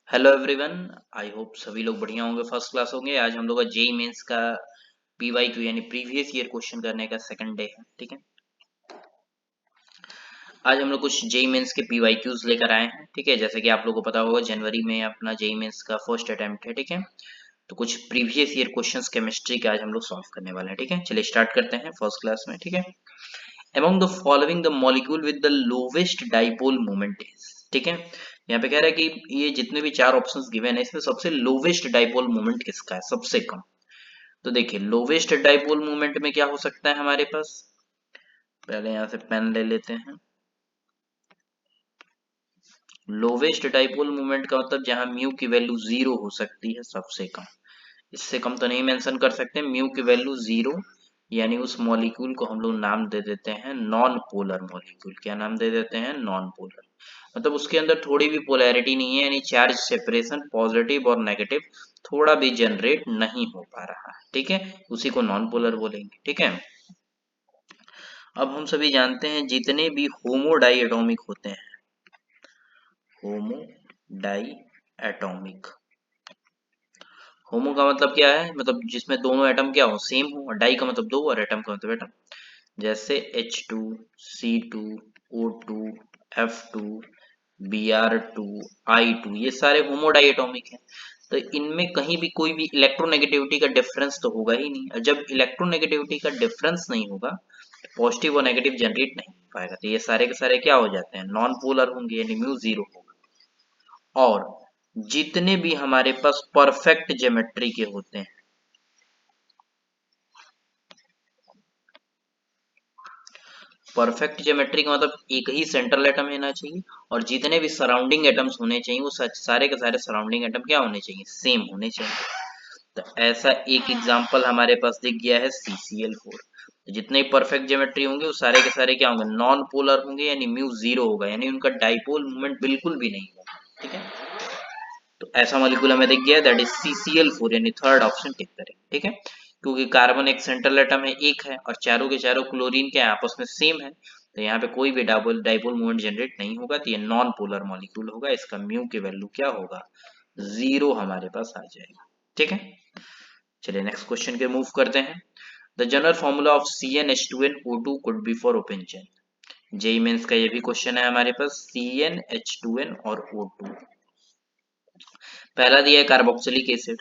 Hello everyone. I hope सभी लोग बढ़िया होंगे, फर्स्ट क्लास होंगे। आज हम लोग का जेई मेंस का पीवाई क्यू यानी प्रीवियस ईयर क्वेश्चन करने का सेकंड डे है। ठीक है, आज हम लोग कुछ जेई मेंस के पीवाई क्यूज लेकर आए हैं। ठीक है, जैसे कि आप लोगों को पता होगा जनवरी में अपना जेई मेंस का फर्स्ट अटेम्प्ट है। ठीक है, तो कुछ प्रीवियस ईयर क्वेश्चंस केमिस्ट्री के आज हम लोग सॉल्व करने वाले हैं। ठीक है, चलिए स्टार्ट करते हैं फर्स्ट क्लास में। ठीक है, among the following the molecule with the lowest dipole moment is। ठीक है, यहाँ पे कह रहा है कि ये जितने भी चार ऑप्शंस गिवन है इसमें सबसे लोवेस्ट डाइपोल मोमेंट किसका है, सबसे कम। तो देखिए लोवेस्ट डाइपोल मोमेंट में क्या हो सकता है हमारे पास, पहले यहाँ से पेन ले लेते हैं। लोवेस्ट डाइपोल मोमेंट का मतलब जहां म्यू की वैल्यू जीरो हो सकती है, सबसे कम। इससे कम तो नहीं मेंशन कर सकते। म्यू की वैल्यू जीरो यानी उस मॉलिक्यूल को हम लोग नाम दे देते हैं नॉन पोलर मॉलिक्यूल। क्या नाम दे देते हैं? Non polar. मतलब उसके अंदर थोड़ी भी पोलैरिटी नहीं है, यानी चार्ज सेपरेशन पॉजिटिव और नेगेटिव थोड़ा भी जनरेट नहीं हो पा रहा है। ठीक है, उसी को नॉन पोलर बोलेंगे। ठीक है, अब हम सभी जानते हैं जितने भी होमो डाई एटॉमिक होते हैं, होमो डाई एटॉमिक, होमो का मतलब क्या है? मतलब जिसमें दोनों एटम क्या हो, सेम हो। और डाई का मतलब दो और एटम का मतलब एटम। जैसे H2, C2, O2, F2, Br2, I2, ये सारे होमोडाई एटॉमिक हैं। तो इनमें कहीं भी कोई भी इलेक्ट्रोनेगेटिविटी का डिफरेंस तो होगा ही नहीं, और जब इलेक्ट्रोनेगेटिविटी का डिफरेंस नहीं होगा पॉजिटिव और नेगेटिव जनरेट नहीं हो पाएगा। तो ये सारे के सारे क्या हो जाते हैं? नॉन पोलर होंगे, यानी म्यू जीरो होगा। और जितने भी हमारे पास परफेक्ट ज्योमेट्री के होते हैं, परफेक्ट ज्योमेट्री का मतलब एक ही सेंट्रल एटम होना चाहिए, और जितने भी सराउंडिंग एटम्स होने चाहिए वो सारे के सारे सराउंडिंग एटम क्या होने चाहिए? सेम होने चाहिए। तो ऐसा एक एग्जांपल हमारे पास दिख गया है CCl4। तो जितने परफेक्ट ज्योमेट्री होंगे वो सारे के सारे क्या होंगे? नॉन पोलर होंगे, यानी म्यू जीरो होगा, यानी उनका डाइपोल मूवमेंट बिल्कुल भी नहीं होगा। ठीक है, तो ऐसा मॉलिक्यूल हमें दिख गया, दैट इज CCl4, यानी थर्ड ऑप्शन टिक करें। ठीक है, क्योंकि कार्बन एक सेंट्रल एटम है, एक है, और चारों के चारों क्लोरीन के आपस में सेम है, तो यहाँ पे कोई भी डाइपोल डाइपोल मूवमेंट जनरेट नहीं होगा। तो ये नॉन पोलर मॉलिक्यूल होगा, इसका म्यू की वैल्यू क्या होगा? जीरो हमारे पास आ जाएगा। ठीक है, चलिए नेक्स्ट क्वेश्चन के मूव करते हैं। The general formula of CnH2nO2 could be for open chain. JEE mains का ये भी क्वेश्चन है हमारे पास। CnH2n और O2, पहला दिया है कार्बोक्सिलिक एसिड।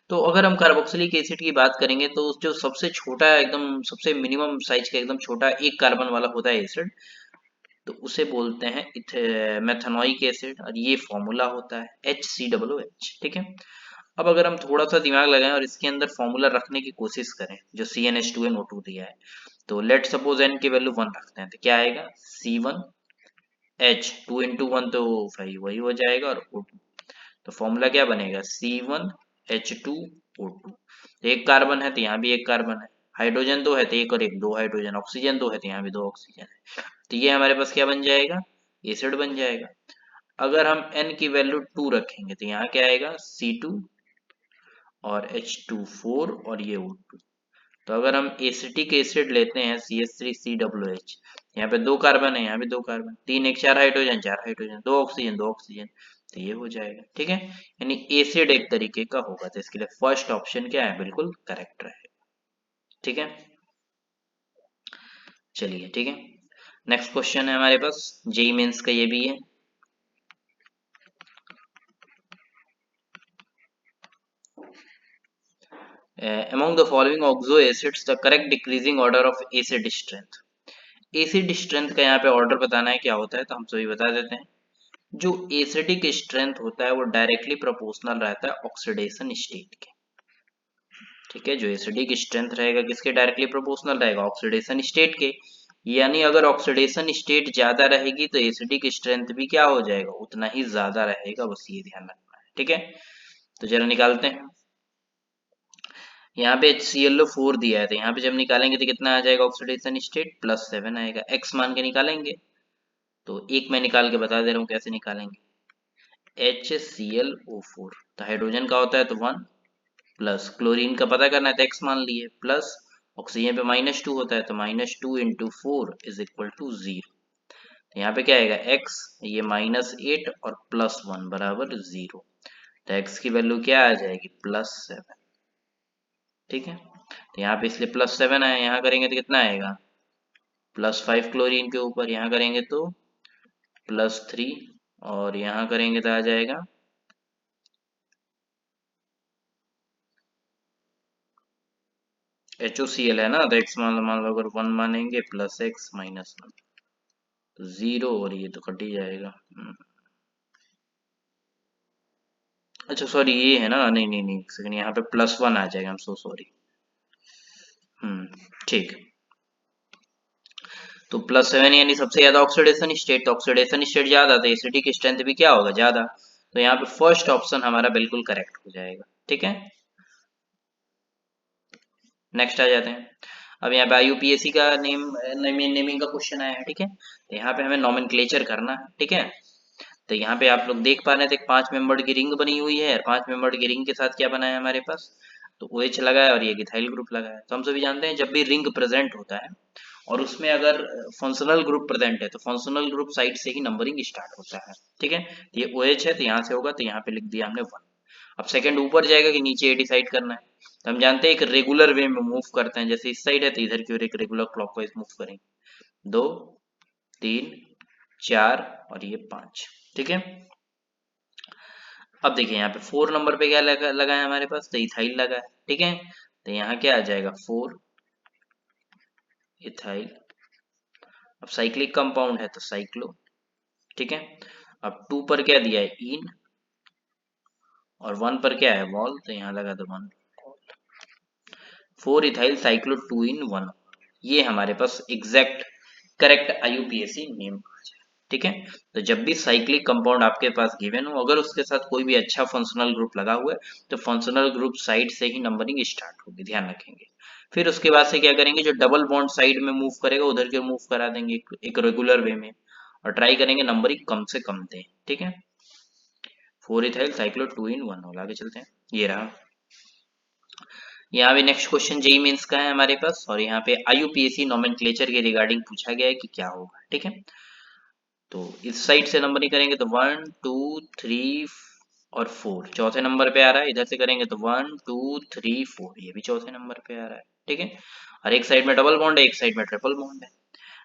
तो अगर हम कार्बोक्सिलिक एसिड की बात करेंगे तो जो सबसे छोटा एकदम सबसे मिनिमम साइज का एकदम छोटा एक कार्बन वाला होता है एसिड, तो उसे बोलते हैं मेथनोइक एसिड, और ये फॉर्मूला होता है HCOOH। ठीक है, अब अगर हम थोड़ा सा दिमाग लगाएं और इसके अंदर फॉर्मूला रखने की कोशिश करें जो CnH2nO2 दिया है, तो लेट सपोज n की वैल्यू 1 रखते हैं, तो क्या आएगा? C1H, 2 इंटू वन तो भाई वही हो जाएगा, और O2, तो फॉर्मूला क्या बनेगा? C1H2O2। तो एक कार्बन है तो यहाँ भी एक कार्बन है, हाइड्रोजन दो है तो एक और एक दो हाइड्रोजन, ऑक्सीजन दो है तो यहाँ भी दो ऑक्सीजन है। तो ये हमारे पास क्या बन जाएगा? एसिड बन जाएगा। अगर हम n की वैल्यू 2 रखेंगे तो यहाँ क्या आएगा? C2 और H2 4 और ये O2। तो अगर हम एसिटिक एसिड लेते हैं CH3COOH, यहाँ पे दो कार्बन है, यहाँ भी दो कार्बन, तीन एक चार हाइड्रोजन, दो ऑक्सीजन दो ऑक्सीजन, तो ये हो जाएगा। ठीक है, यानी एसिड एक तरीके का होगा, तो इसके लिए फर्स्ट ऑप्शन क्या है? बिल्कुल करेक्ट रहेगा। ठीक है, चलिए ठीक है, नेक्स्ट क्वेश्चन है हमारे पास, जेई मेंस का ये भी है। Among the following oxo acids the correct decreasing order of acid strength। Acid strength का यहाँ पे ऑर्डर बताना है क्या होता है, तो हम सभी बता देते हैं। जो एसिडिक स्ट्रेंथ होता है वो डायरेक्टली प्रोपोर्शनल रहता है ऑक्सीडेशन स्टेट के। ठीक है, जो एसिडिक स्ट्रेंथ रहेगा किसके डायरेक्टली प्रोपोर्शनल रहेगा? ऑक्सीडेशन स्टेट के। यानी अगर ऑक्सीडेशन स्टेट ज्यादा रहेगी तो एसिडिक स्ट्रेंथ भी क्या हो जाएगा? उतना ही ज्यादा रहेगा, बस ये ध्यान रखना है। ठीक है, तो जरा निकालते हैं। यहाँ पे HClO4 दिया है, तो यहाँ पे जब निकालेंगे तो कितना आ जाएगा? ऑक्सीडेशन स्टेट +7 आएगा। एक्स मान के निकालेंगे, तो एक मैं निकाल के बता दे रहा हूँ कैसे निकालेंगे। HClO4, तो हाइड्रोजन का होता है तो 1, प्लस क्लोरीन का पता करना है तो एक्स मान लिए, प्लस ऑक्सीजन पे -2 होता है तो -2 इंटू 4 इज इक्वल टू 0। यहाँ पे क्या आएगा? x, ये -8 और +1 बराबर 0। तो x की वैल्यू क्या आ जाएगी +7। ठीक है, तो यहाँ पे इसलिए +7 आया, यहाँ करेंगे तो कितना आएगा +5 क्लोरीन के ऊपर, यहाँ करेंगे तो +3, और यहाँ करेंगे तो आ जाएगा HOCl है ना, तो x मान लो अगर 1 मानेंगे +x -1 तो 0, और ये तो कट ही जाएगा। अच्छा सॉरी, ये है ना, नहीं नहीं नहीं, एक सेकंड, यहाँ पे +1 आ जाएगा, हम सो सॉरी। ठीक, तो +7 यानी सबसे ज्यादा ऑक्सीडेशन स्टेट, ऑक्सीडेशन स्टेट ज्यादा तो एसिडिक स्ट्रेंथ भी क्या होगा ज्यादा, तो यहाँ पे फर्स्ट ऑप्शन हमारा बिल्कुल करेक्ट हो जाएगा। ठीक है, नेक्स्ट आ जाते हैं। अब यहाँ पे IUPAC का नेमिंग का क्वेश्चन आया है। ठीक है, तो यहाँ पे हमें नॉमेनक्लेचर करना है। ठीक है, तो यहाँ पे आप लोग देख पा रहे थे 5 मेंबर्ड की रिंग बनी हुई है, और 5 मेंबर्ड की रिंग के साथ क्या बना है हमारे पास, तो OH लगा है और ये इथाइल ग्रुप लगा है। तो हम सभी जानते हैं जब भी रिंग प्रेजेंट होता है और उसमें अगर फंक्शनल ग्रुप प्रेजेंट है तो फंक्शनल ग्रुप साइड से ही नंबरिंग स्टार्ट होता है। ठीक है, तो ये OH है तो यहाँ से होगा, तो यहाँ पे लिख दिया हमने 1। अब सेकंड ऊपर जाएगा कि नीचे ये डिसाइड करना है, तो हम जानते हैं एक रेगुलर वे में मूव करते हैं, जैसे इस साइड है तो इधर की ओर एक रेगुलर क्लॉकवाइज मूव करेंगे, 2 3 4 और ये 5। ठीक है, अब देखिए यहाँ पे 4 नंबर पे क्या लगा है हमारे पास, तो इथाइल लगा है। ठीक है, तो यहाँ क्या आ जाएगा 4 इथाइल। अब साइक्लिक कंपाउंड है तो साइक्लो। ठीक है, अब 2 पर क्या दिया है इन, और 1 पर क्या है वॉल, तो यहाँ लगा दो 1। 4 इथाइल साइक्लो 2 इन 1, ये हमारे पास एग्जैक्ट करेक्ट IUPAC नेम। ठीक है, तो जब भी साइक्लिक कंपाउंड आपके पास गिवन हो, अगर उसके साथ कोई भी अच्छा फंक्शनल ग्रुप लगा हुआ है तो फंक्शनल ग्रुप साइड से ही नंबरिंग स्टार्ट होगी, ध्यान रखेंगे। फिर उसके बाद से क्या करेंगे, जो डबल बॉन्ड साइड में मूव करेगा उधर के मूव करा देंगे एक रेगुलर वे में, और ट्राई करेंगे नंबरिंग कम से कम दें। ठीक है, 4 इथाइल साइक्लो 2 इन 1, आगे चलते हैं। ये रहा, यहाँ भी नेक्स्ट क्वेश्चन जेई मेंस का है हमारे पास, और यहाँ पे IUPAC नोमेनक्लेचर के रिगार्डिंग पूछा गया है कि क्या होगा। ठीक है, तो इस साइड से नंबरिंग करेंगे तो 1 2 3 और 4 चौथे नंबर पे आ रहा है, इधर से करेंगे तो 1 2 3 4 ये भी चौथे नंबर पे आ रहा है। ठीक है, और एक साइड में डबल बॉन्ड है, एक साइड में ट्रिपल बॉन्ड है,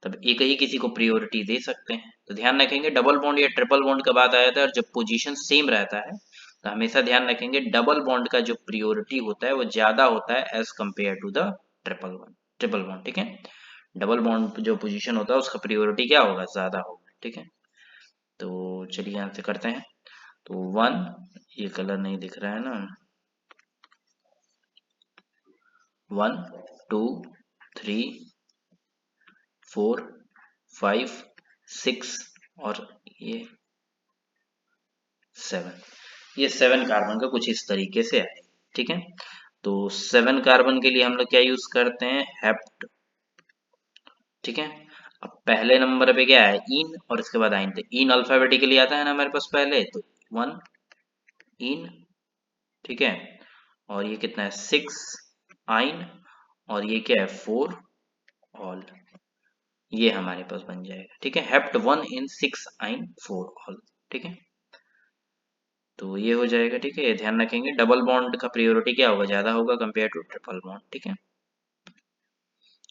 तब एक ही किसी को प्रियोरिटी दे सकते हैं। तो ध्यान रखेंगे डबल बॉन्ड या ट्रिपल बॉन्ड का बात आया था, और जब पोजीशन सेम रहता है तो हमेशा ध्यान रखेंगे डबल बॉन्ड का जो प्रियोरिटी होता है वो ज्यादा होता है as compared to the triple bond. ठीक है, डबल बॉन्ड जो पोजीशन होता है उसका प्रियोरिटी क्या होगा, ज्यादा होगा। ठीक है, तो चलिए यहाँ से करते हैं। तो 1, ये कलर नहीं दिख रहा है ना, 1 2 3 4 5 6 और ये 7, ये 7 कार्बन का कुछ इस तरीके से है। ठीक है, तो 7 कार्बन के लिए हम लोग क्या यूज करते हैं, हेप्ट। ठीक है, अब पहले नंबर पे क्या है इन, और इसके बाद आइन, तो इन अल्फाबेटिकली आता है ना हमारे पास पहले, तो 1 इन। ठीक है, और ये कितना है 6 आइन, और ये क्या है 4 ऑल, ये हमारे पास बन जाएगा। ठीक है, हेप्ट 1 इन 6 आइन 4 ऑल। ठीक है, तो ये हो जाएगा। ठीक है, ये ध्यान रखेंगे डबल बॉन्ड का प्रियोरिटी क्या होगा, ज्यादा होगा कंपेयर टू ट्रिपल बॉन्ड। ठीक है,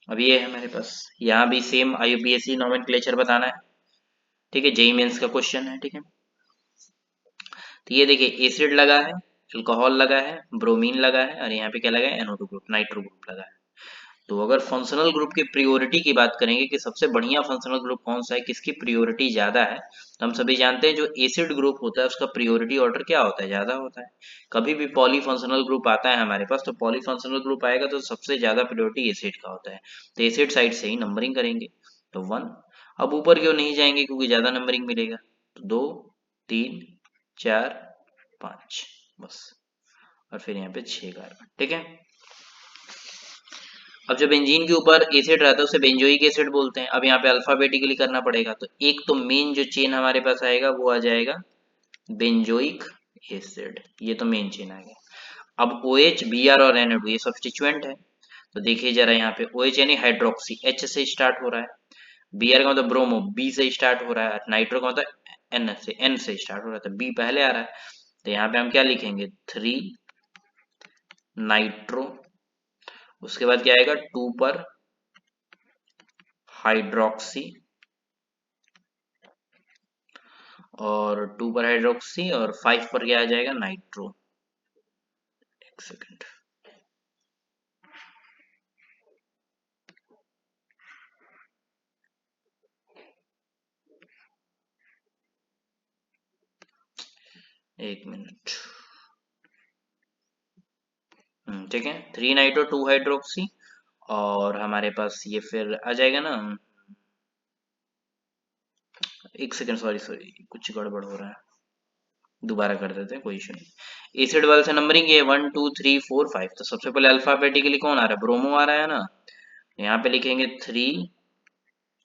अब ये है हमारे पास, यहाँ भी सेम IUPAC नोमेनक्लेचर बताना है। ठीक है, जेई मेंस का क्वेश्चन है। ठीक है, तो ये देखिए एसिड लगा है, अल्कोहल लगा है, ब्रोमीन लगा है, और यहाँ पे क्या लगा है NO2 ग्रुप, नाइट्रो ग्रुप लगा है। तो अगर फंक्शनल ग्रुप की प्रियोरिटी की बात करेंगे कि सबसे बढ़िया फंक्शनल ग्रुप कौन सा है, किसकी प्रियोरिटी ज्यादा है, तो हम सभी जानते हैं जो एसिड ग्रुप होता है उसका प्रियोरिटी ऑर्डर क्या होता है, ज्यादा होता है। कभी भी पॉलीफंक्शनल ग्रुप आता है हमारे पास, तो पॉलीफंक्शनल ग्रुप आएगा तो सबसे ज्यादा प्रियोरिटी एसिड का होता है, तो एसिड साइड से ही नंबरिंग करेंगे। तो 1, अब ऊपर क्यों नहीं जाएंगे क्योंकि ज्यादा नंबरिंग मिलेगा, तो 2 3 4 5 बस, और फिर यहाँ पे 6 कार्बन। ठीक है, अब जब बेंजीन के ऊपर एसिड रहता है उसे बेंजोइक एसिड बोलते हैं। अब यहाँ पे अल्फाबेटिकली करना पड़ेगा, तो एक तो मेन जो चेन हमारे पास आएगा वो आ जाएगा बेंजोइक एसिड, ये तो मेन चेन आ गया। अब OH Br और NO2 ये सब्स्टिट्यूएंट है, तो देखिए जरा यहाँ पे OH यानी हाइड्रोक्सी H से स्टार्ट हो रहा है, Br का मतलब ब्रोमो B से स्टार्ट हो रहा है, नाइट्रो का मतलब N से स्टार्ट हो रहा है, तो B पहले आ रहा है। तो यहाँ पे हम क्या लिखेंगे 3 नाइट्रो, उसके बाद क्या आएगा 2 पर हाइड्रोक्सी, और 2 पर हाइड्रोक्सी, और 5 पर क्या आ जाएगा नाइट्रो। एक सेकेंड, एक मिनट। ठीक है, 3 नाइट्रो 2 हाइड्रोक्सी, और हमारे पास ये फिर आ जाएगा ना। एक सेकेंड, सॉरी सॉरी, कुछ गड़बड़ हो रहा है, दोबारा कर देते हैं, कोई इशू नहीं। एसिड वाले से नंबरिंग है 1 2 3 4 5, तो सबसे पहले अल्फाबेटिकली कौन आ रहा है, ब्रोमो आ रहा है ना। यहाँ पे लिखेंगे 3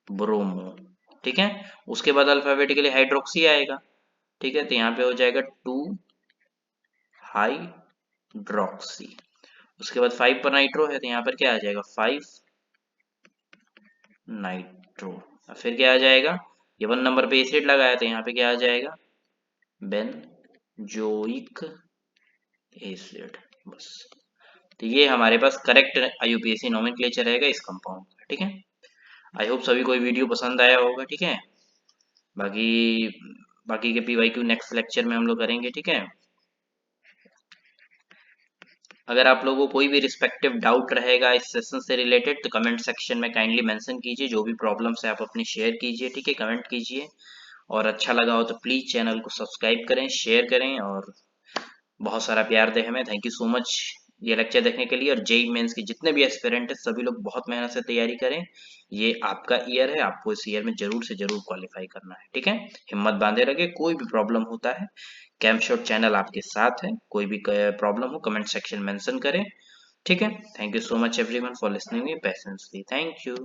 ब्रोमो, ठीक है। उसके बाद अल्फाबेटिकली हाइड्रोक्सी आएगा, ठीक है, तो यहाँ पे हो जाएगा 2 हाइड्रोक्सी। उसके बाद 5 पर नाइट्रो है, तो यहाँ पर क्या आ जाएगा 5 नाइट्रो। फिर क्या आ जाएगा, ये 1 नंबर पे एसिड लगाया, तो यहाँ पे क्या आ जाएगा बेंजोइक एसिड, बस। तो ये हमारे पास करेक्ट आईयूपीएसी नोमेनक्लेचर रहेगा इस कंपाउंड का, ठीक है। आई होप सभी को ये वीडियो पसंद आया होगा, ठीक है। बाकी बाकी के पीवाईक्यू नेक्स्ट लेक्चर में हम लोग करेंगे, ठीक है। अगर आप लोगों को कोई भी रिस्पेक्टिव डाउट रहेगा इस सेशन से रिलेटेड, तो कमेंट सेक्शन में काइंडली मेंशन कीजिए, जो भी प्रॉब्लम्स है आप अपनी शेयर कीजिए, ठीक है, कमेंट कीजिए। और अच्छा लगा हो तो प्लीज चैनल को सब्सक्राइब करें, शेयर करें, और बहुत सारा प्यार दे हमें। थैंक यू सो मच ये लेक्चर देखने के लिए। और जेई मेंस के जितने भी एस्पिरेंट है सभी लोग बहुत मेहनत से तैयारी करें, ये आपका ईयर है, आपको इस ईयर में जरूर से जरूर क्वालिफाई करना है, ठीक है। हिम्मत बांधे रखे, कोई भी प्रॉब्लम होता है कैम्पशॉट चैनल आपके साथ है, कोई भी प्रॉब्लम हो कमेंट सेक्शन मेंशन करें, ठीक है। Thank you so much everyone for listening me patiently, thank you.